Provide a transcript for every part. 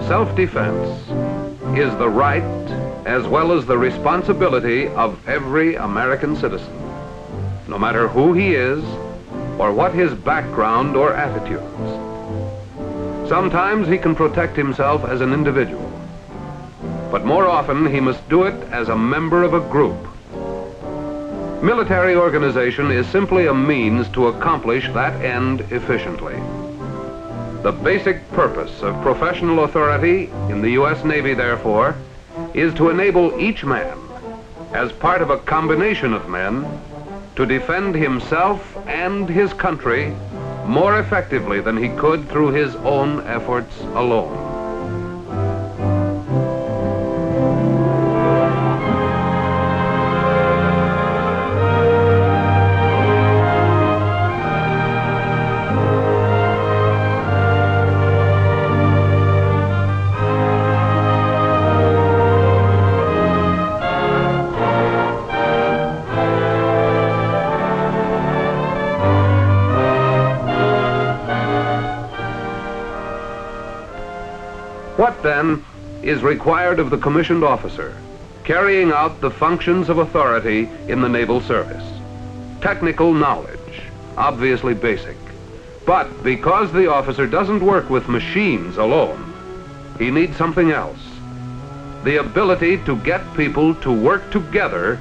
Self-defense is the right as well as the responsibility of every American citizen, no matter who he is or what his background or attitudes. Sometimes he can protect himself as an individual, but more often he must do it as a member of a group. Military organization is simply a means to accomplish that end efficiently. The basic purpose of professional authority in the U.S. Navy, therefore, is to enable each man, as part of a combination of men, to defend himself and his country more effectively than he could through his own efforts alone. What, then, is required of the commissioned officer carrying out the functions of authority in the naval service? Technical knowledge, obviously basic. But because the officer doesn't work with machines alone, he needs something else. The ability to get people to work together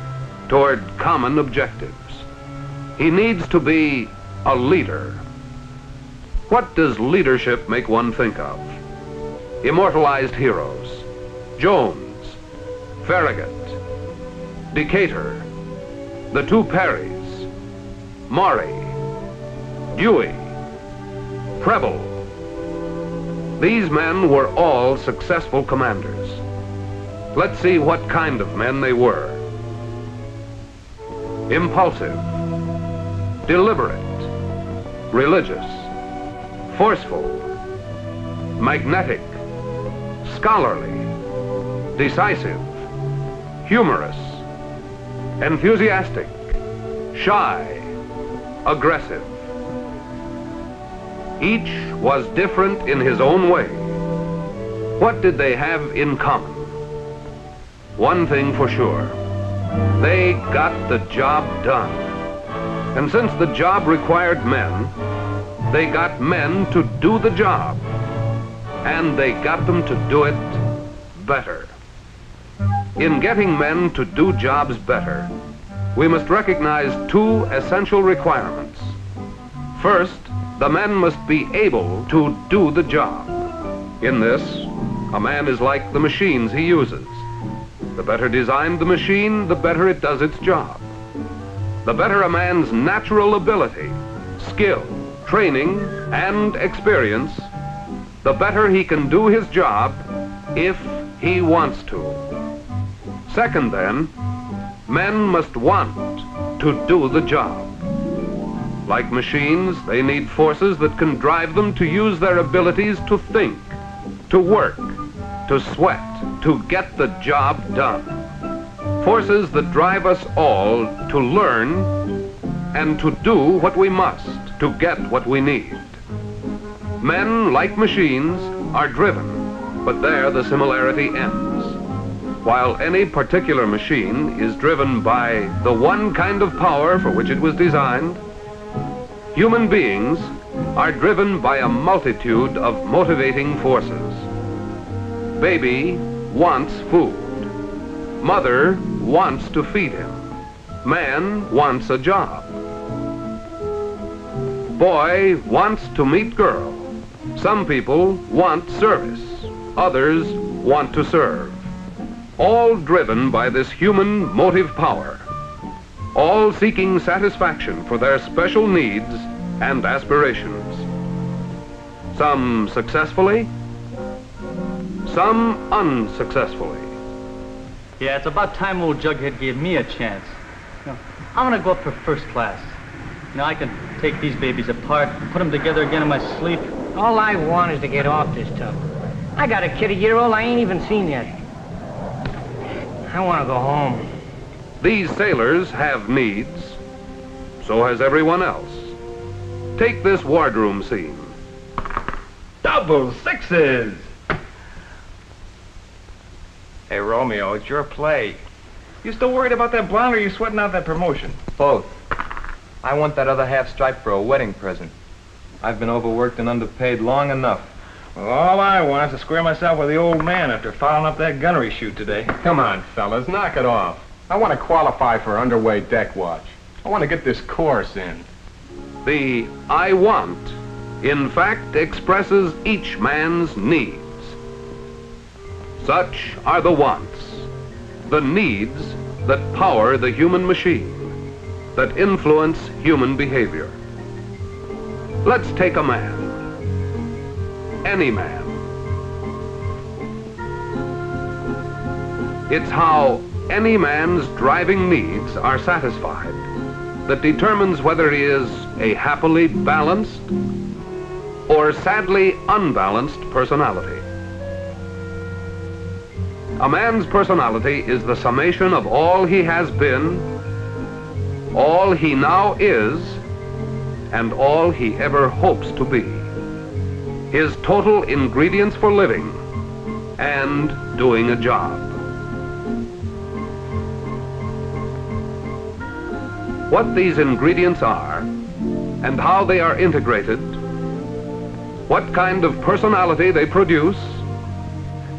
toward common objectives. He needs to be a leader. What does leadership make one think of? Immortalized heroes: Jones, Farragut, Decatur, the two Perrys, Maury, Dewey, Preble. These men were all successful commanders. Let's see what kind of men they were. Impulsive, deliberate, religious, forceful, magnetic, scholarly, decisive, humorous, enthusiastic, shy, aggressive. Each was different in his own way. What did they have in common? One thing for sure: they got the job done. And since the job required men, they got men to do the job. And they got them to do it better. In getting men to do jobs better, we must recognize two essential requirements. First, the men must be able to do the job. In this, a man is like the machines he uses. The better designed the machine, the better it does its job. The better a man's natural ability, skill, training, and experience, the better he can do his job if he wants to. Second, then, men must want to do the job. Like machines, they need forces that can drive them to use their abilities to think, to work, to sweat, to get the job done. Forces that drive us all to learn and to do what we must to get what we need. Men, like machines, are driven, but there the similarity ends. While any particular machine is driven by the one kind of power for which it was designed, human beings are driven by a multitude of motivating forces. Baby wants food. Mother wants to feed him. Man wants a job. Boy wants to meet girl. Some people want service. Others want to serve. All driven by this human motive power. All seeking satisfaction for their special needs and aspirations. Some successfully, some unsuccessfully. Yeah, it's about time old Jughead gave me a chance. You know, I'm gonna go up for first class. You know, I can take these babies apart, put them together again in my sleep. All I want is to get off this tub. I got a kid a year old I ain't even seen yet. I want to go home. These sailors have needs. So has everyone else. Take this wardroom scene. Double sixes. Hey, Romeo, it's your play. You still worried about that blonde, or are you sweating out that promotion? Both. I want that other half stripe for a wedding present. I've been overworked and underpaid long enough. Well, all I want is to square myself with the old man after fouling up that gunnery chute today. Come on, fellas, knock it off. I want to qualify for underway deck watch. I want to get this course in. The I want, in fact, expresses each man's needs. Such are the wants, the needs that power the human machine, that influence human behavior. Let's take a man, any man. It's how any man's driving needs are satisfied that determines whether he is a happily balanced or sadly unbalanced personality. A man's personality is the summation of all he has been, all he now is, and all he ever hopes to be. His total ingredients for living and doing a job. What these ingredients are and how they are integrated, what kind of personality they produce,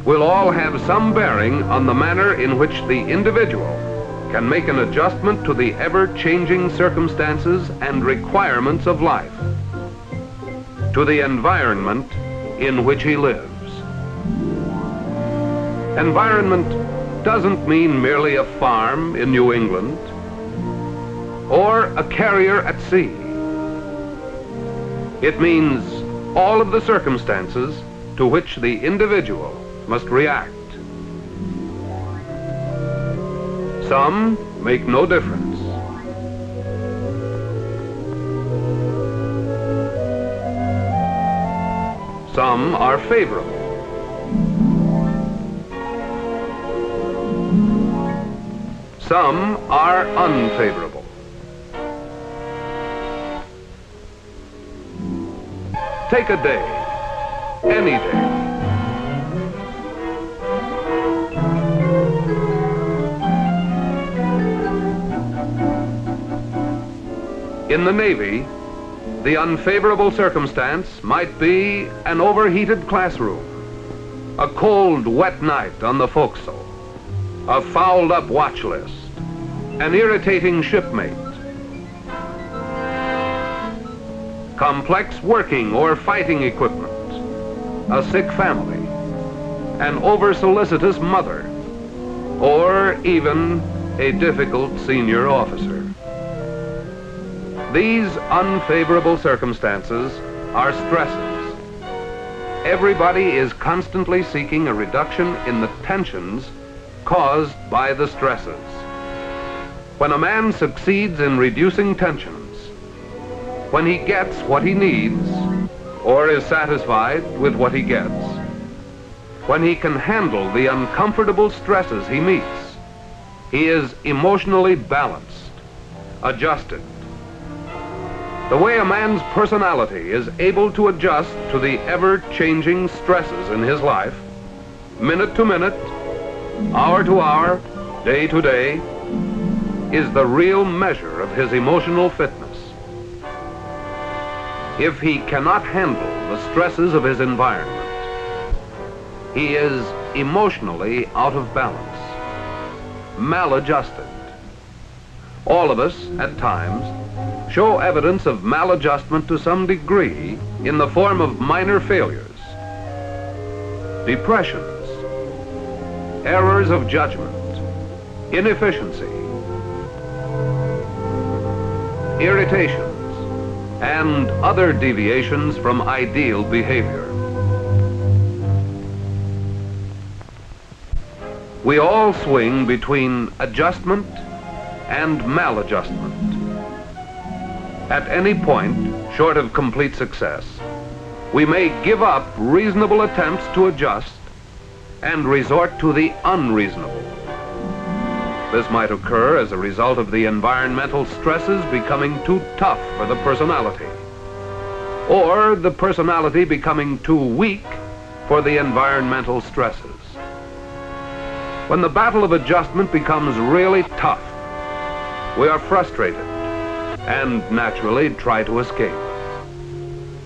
will all have some bearing on the manner in which the individual can make an adjustment to the ever-changing circumstances and requirements of life, to the environment in which he lives. Environment doesn't mean merely a farm in New England or a carrier at sea. It means all of the circumstances to which the individual must react. Some make no difference. Some are favorable. Some are unfavorable. Take a day, any day. In the Navy, the unfavorable circumstance might be an overheated classroom, a cold, wet night on the forecastle, a fouled-up watch list, an irritating shipmate, complex working or fighting equipment, a sick family, an over-solicitous mother, or even a difficult senior officer. These unfavorable circumstances are stresses. Everybody is constantly seeking a reduction in the tensions caused by the stresses. When a man succeeds in reducing tensions, when he gets what he needs or is satisfied with what he gets, when he can handle the uncomfortable stresses he meets, he is emotionally balanced, adjusted. The way a man's personality is able to adjust to the ever-changing stresses in his life, minute to minute, hour to hour, day to day, is the real measure of his emotional fitness. If he cannot handle the stresses of his environment, he is emotionally out of balance, maladjusted. All of us, at times, show evidence of maladjustment to some degree in the form of minor failures, depressions, errors of judgment, inefficiency, irritations, and other deviations from ideal behavior. We all swing between adjustment and maladjustment. At any point, short of complete success, we may give up reasonable attempts to adjust and resort to the unreasonable. This might occur as a result of the environmental stresses becoming too tough for the personality, or the personality becoming too weak for the environmental stresses. When the battle of adjustment becomes really tough, we are frustrated and naturally try to escape.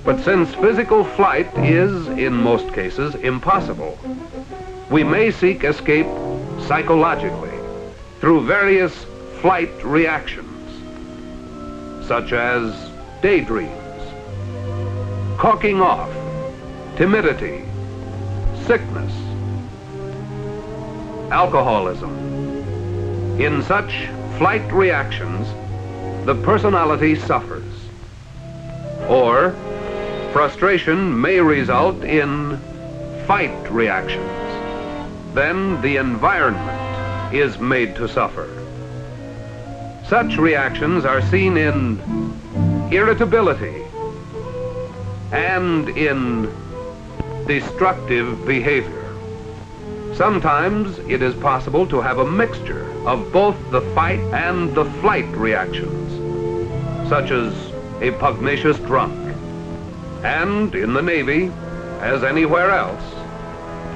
But since physical flight is, in most cases, impossible, we may seek escape psychologically through various flight reactions, such as daydreams, caulking off, timidity, sickness, alcoholism. In such flight reactions, the personality suffers. Or frustration may result in fight reactions. Then the environment is made to suffer. Such reactions are seen in irritability and in destructive behavior. Sometimes it is possible to have a mixture of both the fight and the flight reactions, such as a pugnacious drunk. And in the Navy, as anywhere else,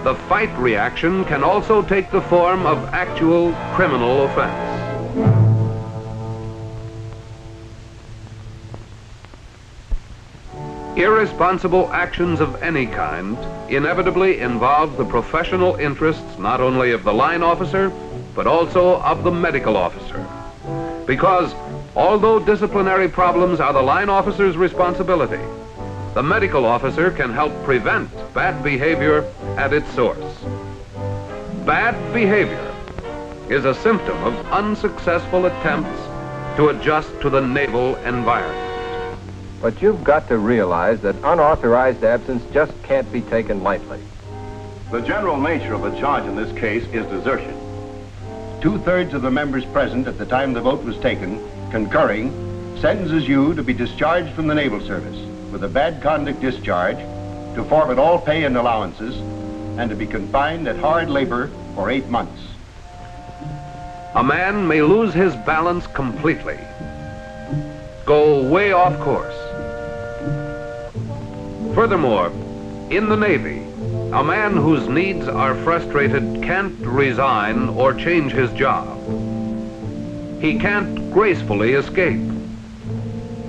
the fight reaction can also take the form of actual criminal offense. Irresponsible actions of any kind inevitably involve the professional interests not only of the line officer, but also of the medical officer. Because although disciplinary problems are the line officer's responsibility, the medical officer can help prevent bad behavior at its source. Bad behavior is a symptom of unsuccessful attempts to adjust to the naval environment. But you've got to realize that unauthorized absence just can't be taken lightly. The general nature of the charge in this case is desertion. 2/3 of the members present at the time the vote was taken, concurring, sentences you to be discharged from the naval service with a bad conduct discharge, to forfeit all pay and allowances, and to be confined at hard labor for 8 months. A man may lose his balance completely, go way off course. Furthermore, in the Navy, a man whose needs are frustrated can't resign or change his job. He can't gracefully escape.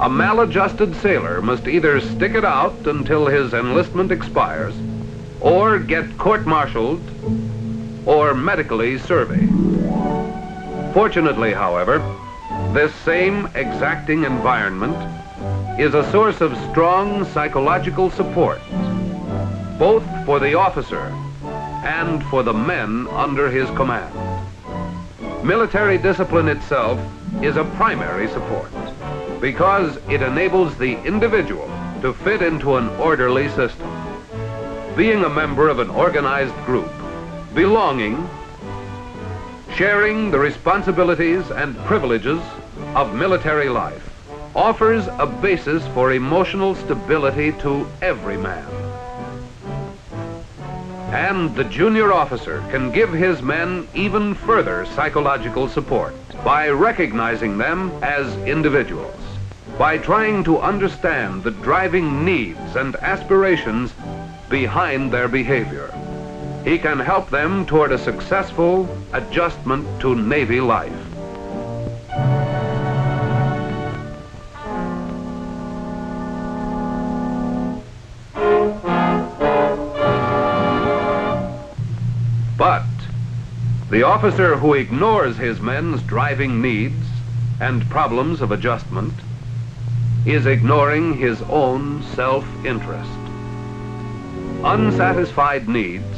A maladjusted sailor must either stick it out until his enlistment expires, or get court-martialed, or medically surveyed. Fortunately, however, this same exacting environment is a source of strong psychological support, both for the officer and for the men under his command. Military discipline itself is a primary support because it enables the individual to fit into an orderly system. Being a member of an organized group, belonging, sharing the responsibilities and privileges of military life, offers a basis for emotional stability to every man. And the junior officer can give his men even further psychological support by recognizing them as individuals, by trying to understand the driving needs and aspirations behind their behavior. He can help them toward a successful adjustment to Navy life. But the officer who ignores his men's driving needs and problems of adjustment is ignoring his own self-interest. Unsatisfied needs,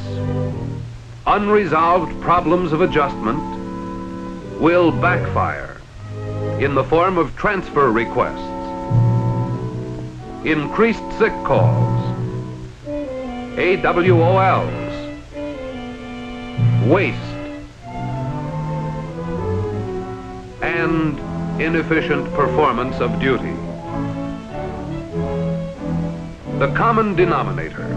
unresolved problems of adjustment will backfire in the form of transfer requests, increased sick calls, AWOLs, waste, and inefficient performance of duty. The common denominator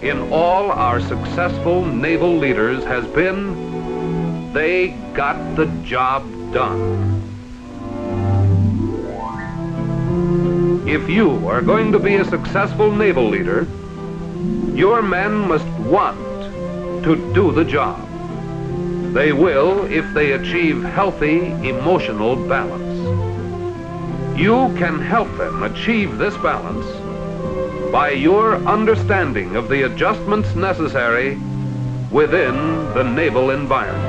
in all our successful naval leaders has been they got the job done. If you are going to be a successful naval leader, your men must want to do the job. They will if they achieve healthy emotional balance. You can help them achieve this balance by your understanding of the adjustments necessary within the naval environment.